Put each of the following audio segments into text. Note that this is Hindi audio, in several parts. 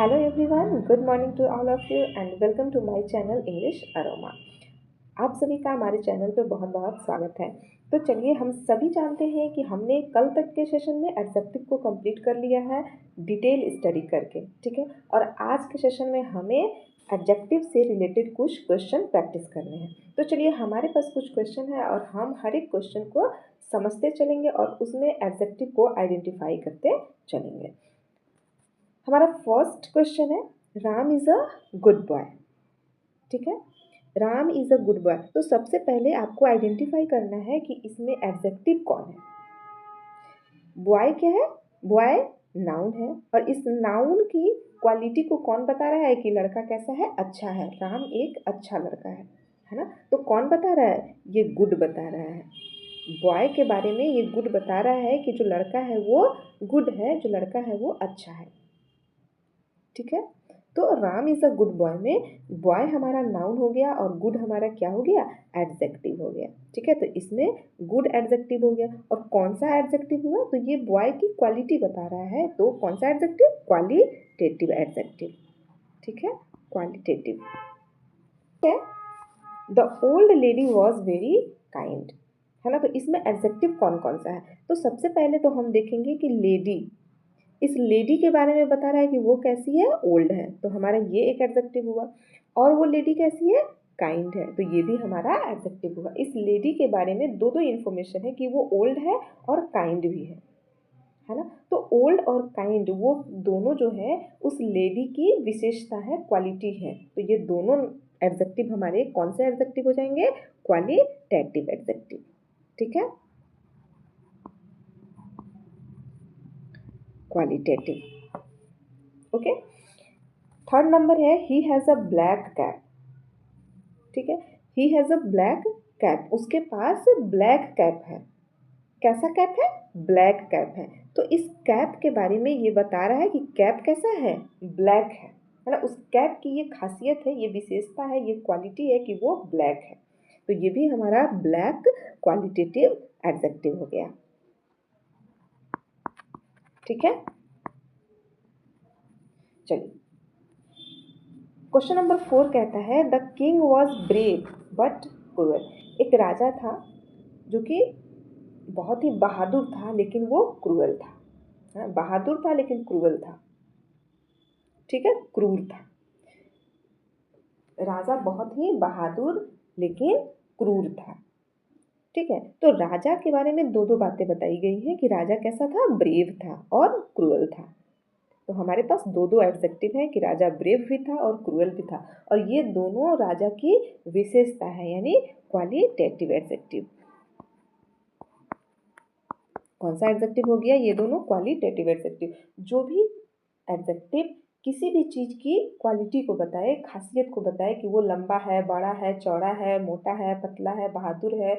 Hello everyone, good morning to all of you and welcome to my channel English Aroma। आप सभी का हमारे चैनल पे बहुत बहुत स्वागत है। तो चलिए हम सभी जानते हैं कि हमने कल तक के सेशन में एडजेक्टिव को कंप्लीट कर लिया है डिटेल स्टडी करके, ठीक है। और आज के सेशन में हमें एडजेक्टिव से रिलेटेड कुछ क्वेश्चन प्रैक्टिस करने हैं। तो चलिए हमारे पास कुछ क्वेश्चन है और हम हर एक क्वेश्चन को समझते चलेंगे और उसमें एडजेक्टिव को आइडेंटिफाई करते चलेंगे। हमारा फर्स्ट क्वेश्चन है, Ram is a good boy, ठीक है। Ram is a good boy. तो सबसे पहले आपको आइडेंटिफाई करना है कि इसमें एडजेक्टिव कौन है। बॉय क्या है? बॉय नाउन है और इस नाउन की क्वालिटी को कौन बता रहा है कि लड़का कैसा है? अच्छा है। राम एक अच्छा लड़का है ना। तो कौन बता रहा है? ये गुड बता रहा है। बॉय के बारे में ये गुड बता रहा है कि जो लड़का है वो गुड है, जो लड़का है वो अच्छा है, ठीक है। तो Ram is a good boy में बॉय हमारा नाउन हो गया और गुड हमारा क्या हो गया? एडजेक्टिव हो गया, ठीक है। तो इसमें गुड एडजेक्टिव हो गया। और कौन सा एडजेक्टिव हुआ? तो ये बॉय की क्वालिटी बता रहा है। तो कौन सा एडजेक्टिव? क्वालिटेटिव एडजेक्टिव, ठीक है, qualitative. The old lady was very kind, है ना। तो इसमें एडजेक्टिव कौन कौन सा है? तो सबसे पहले तो हम देखेंगे कि लेडी, इस लेडी के बारे में बता रहा है कि वो कैसी है? ओल्ड है। तो हमारा ये एक एडजेक्टिव हुआ। और वो लेडी कैसी है? काइंड है। तो ये भी हमारा एडजेक्टिव हुआ। इस लेडी के बारे में दो इन्फॉर्मेशन है कि वो ओल्ड है और काइंड भी है ना। तो ओल्ड और काइंड वो दोनों जो है उस लेडी की विशेषता है, क्वालिटी है। तो ये दोनों एडजेक्टिव हमारे कौन से एडजेक्टिव हो जाएंगे? क्वालिटेटिव एडजेक्टिव, ठीक है, क्वालिटेटिव। ओके। थर्ड नंबर है, he has a black cap, ठीक है। He has a black cap, उसके पास ब्लैक कैप है। कैसा कैप है? ब्लैक कैप है। तो इस कैप के बारे में ये बता रहा है कि कैप कैसा है? ब्लैक है ना। उस कैप की ये खासियत है, ये विशेषता है, ये क्वालिटी है कि वो ब्लैक है। तो ये भी हमारा ब्लैक क्वालिटेटिव एडजेक्टिव हो गया, ठीक है। चलिए क्वेश्चन नंबर 4 कहता है, the king was brave but cruel. एक राजा था जो कि बहुत ही बहादुर था लेकिन वो क्रूअल था। बहादुर था लेकिन क्रूअल था, ठीक है, क्रूर था। राजा बहुत ही बहादुर लेकिन क्रूर था, ठीक है। तो राजा के बारे में दो बातें बताई गई हैं कि राजा कैसा था? ब्रेव था और क्रूअल था। तो हमारे पास दो एडजेक्टिव हैं कि राजा ब्रेव भी था और क्रूअल भी था। और ये दोनों राजा की विशेषता है, यानी क्वालिटेटिव एडजेक्टिव। कौन सा एडजेक्टिव हो गया? ये दोनों क्वालिटेटिव एडजेक्टिव। जो भी एडजेक्टिव किसी भी चीज़ की क्वालिटी को बताए, खासियत को बताए कि वो लंबा है, बड़ा है, चौड़ा है, मोटा है, पतला है, बहादुर है,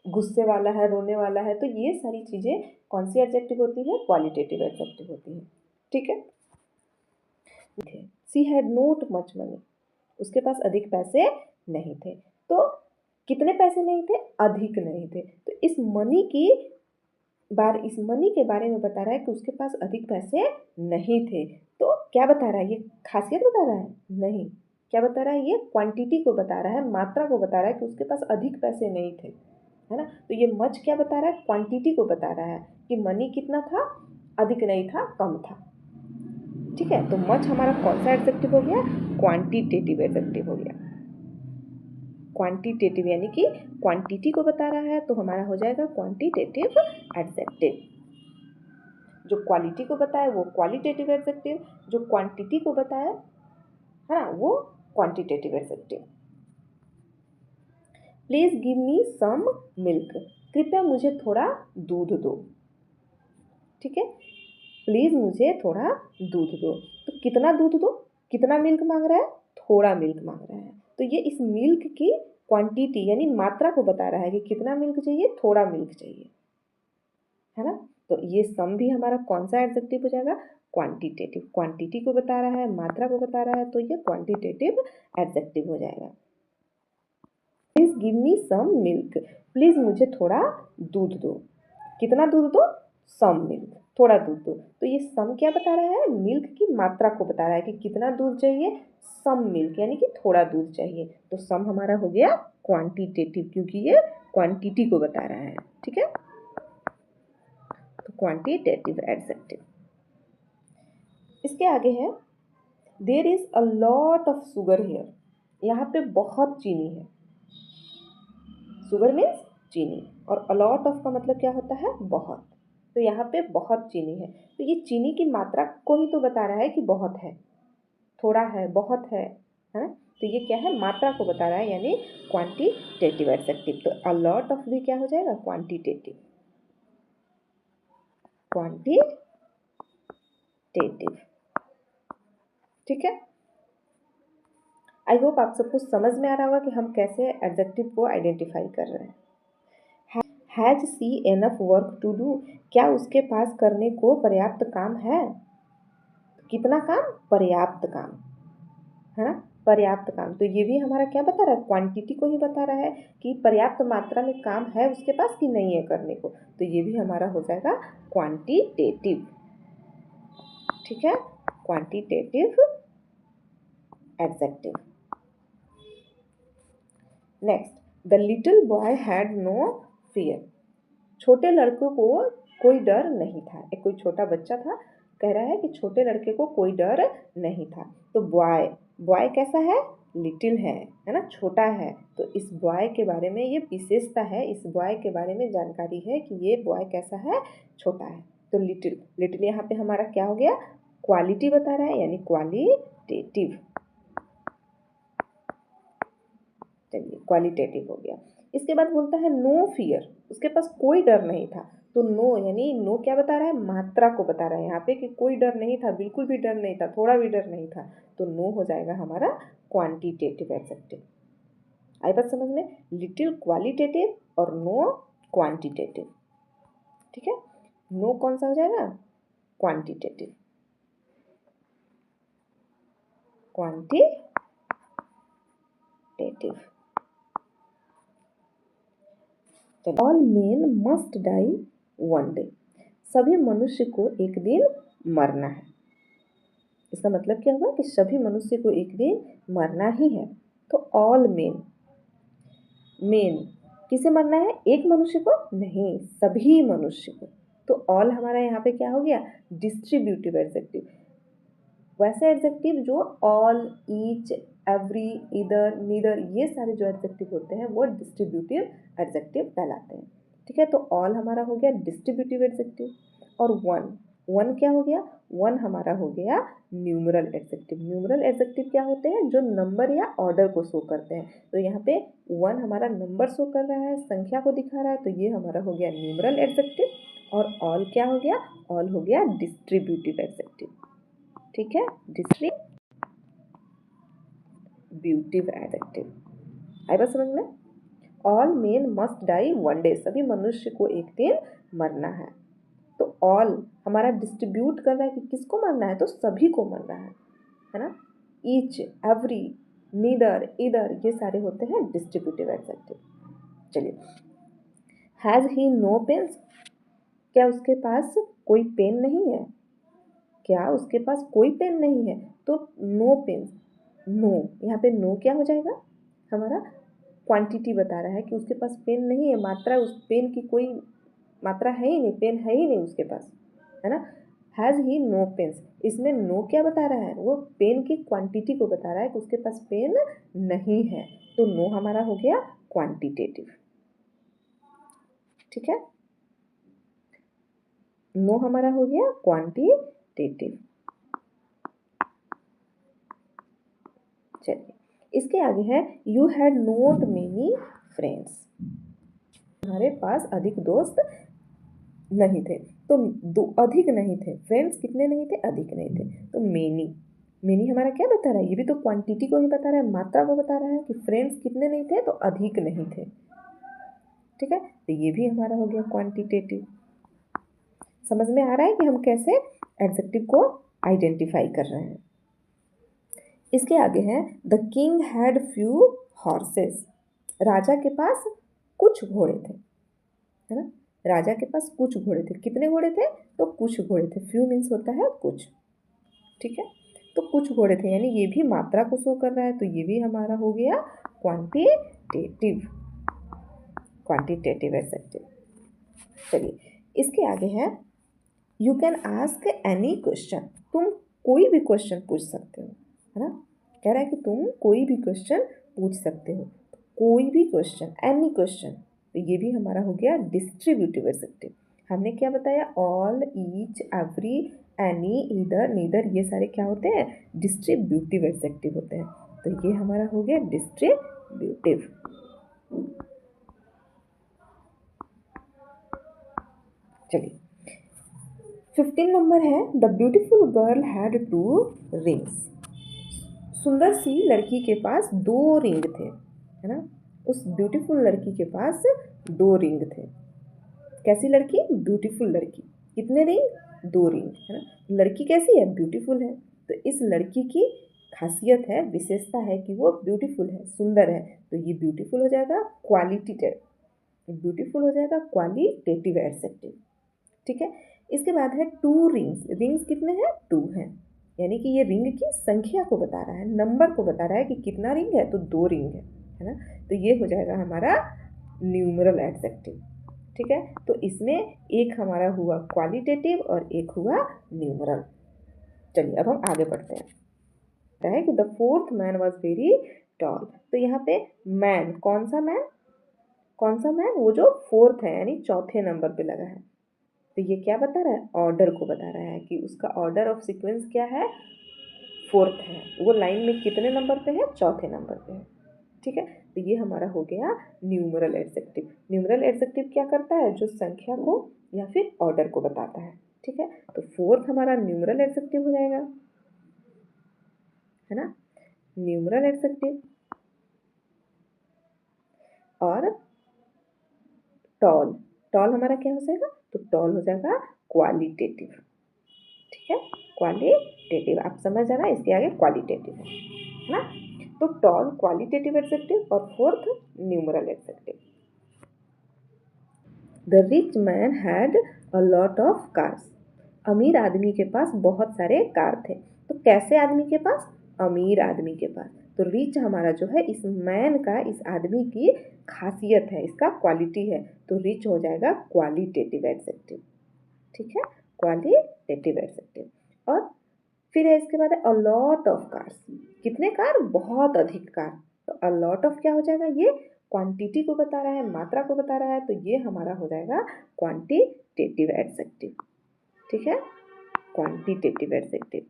गुस्से वाला है, रोने वाला है, तो ये सारी चीज़ें कौन सी एडजेक्टिव होती हैं? क्वालिटेटिव एडजेक्टिव होती हैं, ठीक है। She had not much money, उसके पास अधिक पैसे नहीं थे। तो कितने पैसे नहीं थे? अधिक नहीं थे। तो इस मनी के बारे में बता रहा है कि उसके पास अधिक पैसे नहीं थे। तो क्या बता रहा है? ये खासियत बता रहा है? नहीं। क्या बता रहा है? ये क्वांटिटी को बता रहा है, मात्रा को बता रहा है कि उसके पास अधिक पैसे नहीं थे, है ना। तो ये मच क्या बता रहा है? क्वांटिटी को बता रहा है कि मनी कितना था? अधिक नहीं था, कम था, ठीक है। तो मच हमारा कौन सा एडजेक्टिव हो गया? क्वांटिटेटिव एडजेक्टिव हो गया। क्वांटिटेटिव यानी कि क्वांटिटी को बता रहा है, तो हमारा हो जाएगा क्वांटिटेटिव एडजेक्टिव। जो क्वालिटी को बताए वो क्वालिटेटिव एडजेक्टिव, जो क्वांटिटी को बताए है ना वो quantitative adjective. Please give me some milk, कृपया मुझे थोड़ा दूध दो, ठीक है। प्लीज मुझे थोड़ा दूध दो। तो कितना दूध दो? कितना मिल्क मांग रहा है? थोड़ा मिल्क मांग रहा है। तो ये इस मिल्क की क्वांटिटी यानी मात्रा को बता रहा है कि कितना मिल्क चाहिए? थोड़ा मिल्क चाहिए, है ना। तो ये सम भी हमारा कौन सा एडजेक्टिव हो जाएगा? क्वांटिटेटिव। क्वांटिटी को बता रहा है, मात्रा को बता रहा है, तो ये क्वांटिटेटिव एडजेक्टिव हो जाएगा। Please give me some milk, please मुझे थोड़ा दूध दो। कितना दूध दो? सम मिल्क, थोड़ा दूध दो। तो ये सम क्या बता रहा है, मिल्क की मात्रा को बता रहा है कि कितना दूध चाहिए, सम मिल्क यानी कि थोड़ा दूध चाहिए। तो सम हमारा हो गया क्वांटिटेटिव, क्योंकि ये क्वांटिटी को बता रहा है। ठीक है, तो क्वांटिटेटिव एडजेक्टिव। इसके आगे है there is a lot of sugar here, यहाँ पे बहुत चीनी है। शुगर मीन्स चीनी, और अलॉट ऑफ का मतलब क्या होता है, बहुत। तो यहाँ पे बहुत चीनी है, तो ये चीनी की मात्रा को ही तो बता रहा है कि बहुत है, थोड़ा है, बहुत है ना। तो ये क्या है, मात्रा को बता रहा है, यानी क्वांटिटेटिव एडजेक्टिव। तो अलॉट ऑफ भी क्या हो जाएगा, क्वांटिटेटिव, क्वांटिटेटिव। ठीक है, आई होप आप सबको समझ में आ रहा होगा कि हम कैसे एडजेक्टिव को आइडेंटिफाई कर रहे हैं। Has she enough work to do, क्या उसके पास करने को पर्याप्त काम है। कितना काम, पर्याप्त काम, है ना, पर्याप्त काम। तो ये भी हमारा क्या बता रहा है, क्वांटिटी को ही बता रहा है कि पर्याप्त मात्रा में काम है उसके पास कि नहीं है करने को। तो ये भी हमारा हो जाएगा क्वांटिटेटिव। ठीक है, quantitative adjective. Next, the little boy had no fear, छोटे लड़कों को कोई डर नहीं था। एक कोई छोटा बच्चा था, कह रहा है कि छोटे लड़के को कोई डर नहीं था। तो बॉय, बॉय कैसा है, लिटिल है ना, छोटा है। तो इस बॉय के बारे में ये विशेषता है, इस बॉय के बारे में जानकारी है कि ये बॉय कैसा है, छोटा है। तो लिटिल, लिटिल यहाँ पे हमारा क्या हो गया, क्वालिटी बता रहा है, यानी क्वालिटेटिव। चलिए, क्वालिटेटिव हो गया। इसके बाद बोलता है नो फियर, उसके पास कोई डर नहीं था। तो नो, यानी नो क्या बता रहा है, मात्रा को बता रहा है यहाँ पे कि कोई डर नहीं था, बिल्कुल भी डर नहीं था, थोड़ा भी डर नहीं था। तो नो हो जाएगा हमारा क्वांटिटेटिव एडजेक्टिव। आई बात समझ में, लिटिल क्वालिटेटिव और नो क्वांटिटेटिव। ठीक है, नो कौन सा हो जाएगा, quantitative, quantitative. All men must die one day, सभी मनुष्य को एक दिन मरना है। इसका मतलब क्या हुआ कि सभी मनुष्य को एक दिन मरना ही है। तो ऑल मेन, मेन किसे मरना है, एक मनुष्य को नहीं, सभी मनुष्य को। तो ऑल हमारा यहाँ पे क्या हो गया, डिस्ट्रीब्यूटिव एडजेक्टिव। वैसे एडजेक्टिव जो ऑल, ईच, एवरी, इधर, नीदर, ये सारे जो एडजेक्टिव होते हैं वो डिस्ट्रीब्यूटिव एडजेक्टिव कहलाते हैं। ठीक है, तो ऑल हमारा हो गया डिस्ट्रीब्यूटिव एडजेक्टिव। और वन, वन क्या हो गया, वन हमारा हो गया न्यूमरल एडजेक्टिव। न्यूमरल एडजेक्टिव क्या होते हैं, जो नंबर या ऑर्डर को शो करते हैं। तो यहाँ पे वन हमारा नंबर शो कर रहा है, संख्या को दिखा रहा है, तो ये हमारा हो गया न्यूमरल एडजेक्टिव। और ऑल क्या हो गया, ऑल हो गया डिस्ट्रीब्यूटिव एडजेक्टिव। ठीक है, डिस्ट्रीब्यूटिव एडजेक्टिव। आई बात समझ में, all men must die one day, सभी मनुष्य को एक दिन मरना है। तो ऑल हमारा डिस्ट्रीब्यूट कर रहा है कि किसको मरना है, तो सभी को मरना है ना। ईच, एवरी, नीदर, इधर, ये सारे होते हैं डिस्ट्रीब्यूटिव एडजेक्टिव। चलिए, हैज ही नो पेन्स, क्या उसके पास कोई पेन नहीं है, क्या उसके पास कोई पेन नहीं है। तो नो पेन्स, नो, यहाँ पे नो क्या हो जाएगा, हमारा क्वांटिटी बता रहा है कि उसके पास पेन नहीं है, मात्रा, उस पेन की कोई मात्रा है ही नहीं, पेन है ही नहीं उसके पास, है ना। हैज़ ही नो पेन्स, इसमें नो क्या बता रहा है, वो पेन की क्वांटिटी को बता रहा है कि उसके पास पेन नहीं है। तो नो हमारा हो गया क्वांटिटेटिव। ठीक है, नो हमारा हो गया क्वांटिटेटिव। चलिए, इसके आगे है you had not many friends, हमारे पास अधिक दोस्त नहीं थे। तो दो, अधिक नहीं थे, फ्रेंड्स कितने नहीं थे, अधिक नहीं थे। तो मेनी, मेनी हमारा क्या बता रहा है, ये भी तो क्वांटिटी को ही बता रहा है, मात्रा को बता रहा है कि फ्रेंड्स कितने नहीं थे, तो अधिक नहीं थे। ठीक है, तो ये भी हमारा हो गया क्वांटिटेटिव। समझ में आ रहा है कि हम कैसे एडजेक्टिव को आइडेंटिफाई कर रहे हैं। इसके आगे है the king had few horses, राजा के पास कुछ घोड़े थे, है ना। राजा के पास कुछ घोड़े थे। कितने घोड़े थे? तो कुछ घोड़े थे। फ्यू मीन्स होता है कुछ, ठीक है। तो कुछ घोड़े थे यानी ये भी मात्रा को शो कर रहा है, तो ये भी हमारा हो गया क्वांटिटेटिव, क्वांटिटेटिव एडजेक्टिव। चलिए इसके आगे है you can ask any question, तुम कोई भी क्वेश्चन पूछ सकते हो, है ना। कह रहा है कि तुम कोई भी क्वेश्चन पूछ सकते हो, कोई भी क्वेश्चन, एनी क्वेश्चन। तो ये भी हमारा हो गया डिस्ट्रीब्यूटिव एडजेक्टिव। हमने क्या बताया? All, each, every, any, either, neither, ये सारे क्या होते हैं? डिस्ट्रीब्यूटिव एडजेक्टिव होते हैं। तो ये हमारा हो गया डिस्ट्रीब्यूटिव। चलिए 15 नंबर है the beautiful girl had 2 rings. सुंदर सी लड़की के पास 2 रिंग थे, है ना। उस ब्यूटीफुल लड़की के पास 2 रिंग थे। कैसी लड़की? ब्यूटीफुल लड़की। कितने रिंग? 2 रिंग, है ना। लड़की कैसी है? ब्यूटीफुल है। तो इस लड़की की खासियत है, विशेषता है कि वो ब्यूटीफुल है, सुंदर है। तो ये ब्यूटीफुल हो जाएगा क्वालिटेटिव, ब्यूटीफुल हो जाएगा क्वालिटेटिव एडजेक्टिव, ठीक है। इसके बाद है 2 रिंग्स। रिंग्स कितने हैं? 2 हैं, यानी कि ये रिंग की संख्या को बता रहा है, नंबर को बता रहा है कि कितना रिंग है, तो 2 रिंग है ना। तो ये हो जाएगा हमारा न्यूमरल एडजेक्टिव, ठीक है। तो इसमें एक हमारा हुआ क्वालिटेटिव और एक हुआ न्यूमरल। चलिए अब हम आगे बढ़ते हैं। है कि the fourth man was very tall. तो यहाँ पे मैन, कौन सा मैन? कौन सा मैन? वो जो फोर्थ है यानी चौथे नंबर पे लगा है। तो ये क्या बता रहा है? ऑर्डर को बता रहा है कि उसका ऑर्डर ऑफ सीक्वेंस क्या है? फोर्थ है। वो लाइन में कितने नंबर पे है? चौथे नंबर पे है, ठीक है। तो ये हमारा हो गया न्यूमरल एडजेक्टिव। न्यूमरल एडजेक्टिव क्या करता है? जो संख्या को या फिर ऑर्डर को बताता है, ठीक है। तो फोर्थ हमारा न्यूमरल एडजेक्टिव हो जाएगा, है ना, न्यूमरल एडजेक्टिव। और टॉल, टॉल हमारा क्या हो जाएगा? तो टॉल हो जाएगा क्वालिटेटिव, ठीक है, क्वालिटेटिव। आप समझ जाना इसके आगे क्वालिटेटिव है ना। तो टॉल क्वालिटेटिव एडजेक्टिव और fourth numeral adjective. The rich man had a lot of cars. अमीर आदमी के पास बहुत सारे कार थे। तो कैसे आदमी के पास? अमीर आदमी के पास। तो रिच हमारा जो है इस मैन का, इस आदमी की खासियत है, इसका क्वालिटी है। तो रिच हो जाएगा क्वालिटेटिव एडजेक्टिव, ठीक है, क्वालिटेटिव एडजेक्टिव। और फिर है इसके बाद अ लॉट ऑफ कार्स। कितने कार? बहुत अधिक कार। तो अ लॉट ऑफ क्या हो जाएगा? ये क्वांटिटी को बता रहा है, मात्रा को बता रहा है। तो ये हमारा हो जाएगा क्वांटिटेटिव एडजेक्टिव, ठीक है, क्वांटिटेटिव एडजेक्टिव।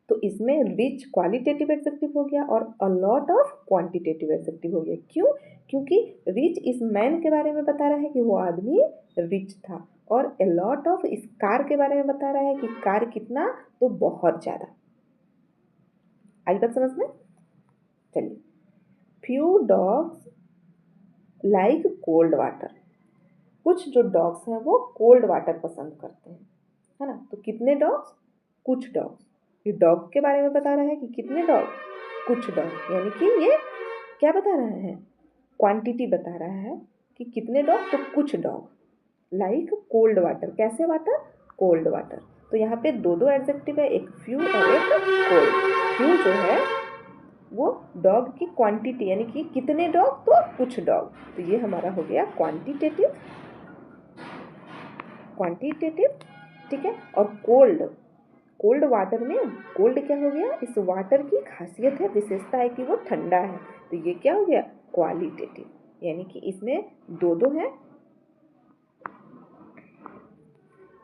तो इसमें रिच क्वालिटेटिव एडजेक्टिव हो गया और अ लॉट ऑफ क्वांटिटेटिव एडजेक्टिव हो गया। क्यों? क्योंकि रिच इस मैन के बारे में बता रहा है कि वो आदमी रिच था, और अ लॉट ऑफ इस कार के बारे में बता रहा है कि कार कितना? तो बहुत ज़्यादा। आई बात समझ में? चलिए, few dogs like cold water. कुछ जो डॉग्स हैं वो कोल्ड वाटर पसंद करते हैं, है ना। तो कितने डॉग्स? कुछ डॉग्स। ये डॉग के बारे में बता रहा है कि कितने डॉग? कुछ डॉग, यानी कि ये क्या बता रहा है? क्वांटिटी बता रहा है कि कितने डॉग? तो कुछ डॉग। लाइक कोल्ड वाटर, कैसे वाटर? Cold water. तो यहाँ पे 2 एडजेक्टिव है, एक फ्यू और एक कोल्ड। फ्यू जो है वो डॉग की क्वांटिटी, यानी कि कितने डॉग? तो कुछ डॉग। तो ये हमारा हो गया क्वांटिटेटिव, क्वांटिटेटिव, ठीक है। और कोल्ड, कोल्ड वाटर में कोल्ड क्या हो गया? इस वाटर की खासियत है, विशेषता है कि वो ठंडा है। तो ये क्या हो गया? क्वालिटेटिव, यानी कि इसमें 2 हैं,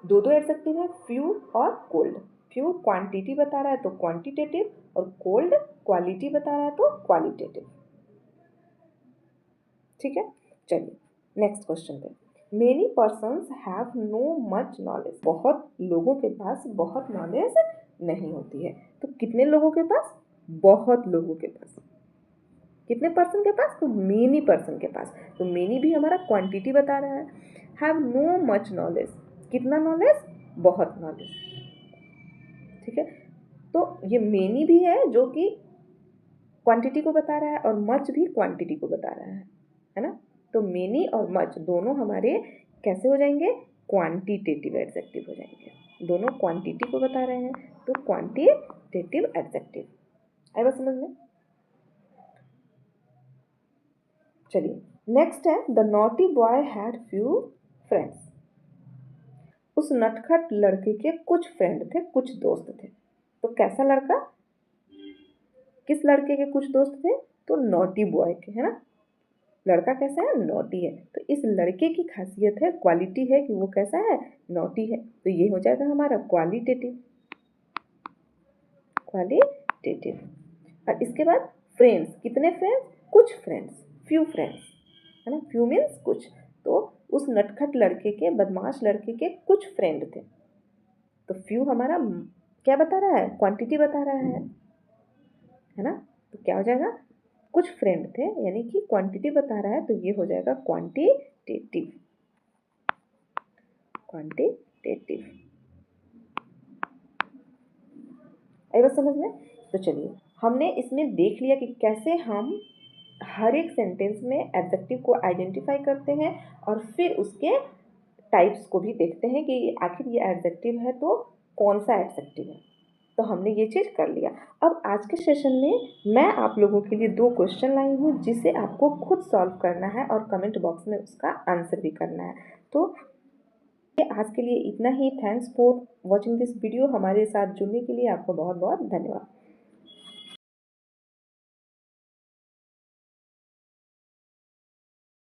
2 एडजेक्टिव है, फ्यू और कोल्ड। फ्यू क्वांटिटी बता रहा है तो क्वांटिटेटिव, और कोल्ड क्वालिटी बता रहा है तो क्वालिटेटिव, ठीक है। चलिए नेक्स्ट क्वेश्चन पे। Many persons have no much knowledge. बहुत लोगों के पास बहुत नॉलेज नहीं होती है। तो कितने लोगों के पास? बहुत लोगों के पास। कितने पर्सन के पास? तो मेनी पर्सन के पास। तो मेनी भी हमारा क्वांटिटी बता रहा है। हैव नो मच नॉलेज, कितना नॉलेज? बहुत नॉलेज, ठीक है। तो ये मेनी भी है जो कि क्वांटिटी को बता रहा है, और मच भी क्वांटिटी को बता रहा है ना। तो मेनी और मच दोनों हमारे कैसे हो जाएंगे, क्वांटिटेटिव एडजेक्टिव हो जाएंगे। दोनों क्वांटिटी को बता रहे हैं तो क्वांटिटेटिव एडजेक्टिव। आई बात समझ में? चलिए नेक्स्ट है, the naughty boy had few friends. उस नटखट लड़के के कुछ फ्रेंड थे, कुछ दोस्त थे। तो कैसा लड़का, किस लड़के के कुछ दोस्त थे, तो नॉटी बॉय के, है ना। लड़का कैसा है, नॉटी है। तो इस लड़के की खासियत है, क्वालिटी है कि वो कैसा है, नॉटी है। तो ये हो जाएगा हमारा क्वालिटेटिव, क्वालिटेटिव। और इसके बाद फ्रेंड्स, कितने फ्रेंड्स, कुछ फ्रेंड्स, फ्यू फ्रेंड्स, है ना। फ्यू मीन्स कुछ। तो उस नटखट लड़के के, बदमाश लड़के के कुछ फ्रेंड थे। तो फ्यू हमारा क्या बता रहा है, क्वांटिटी बता रहा है ना। तो क्या हो जाएगा, कुछ फ्रेंड थे, यानी कि क्वांटिटी बता रहा है, तो ये हो जाएगा क्वांटिटेटिव, क्वांटिटेटिव। आई बात समझ में? तो चलिए हमने इसमें देख लिया कि कैसे हम हर एक सेंटेंस में एडजेक्टिव को आइडेंटिफाई करते हैं और फिर उसके टाइप्स को भी देखते हैं कि आखिर ये एडजेक्टिव है तो कौन सा एडजेक्टिव है। तो हमने ये चीज़ कर लिया। अब आज के सेशन में मैं आप लोगों के लिए 2 क्वेश्चन लाई हूँ जिसे आपको खुद सॉल्व करना है और कमेंट बॉक्स में उसका आंसर भी करना है। तो ये आज के लिए इतना ही। Thanks for watching this video. हमारे साथ जुड़ने के लिए आपको बहुत बहुत धन्यवाद।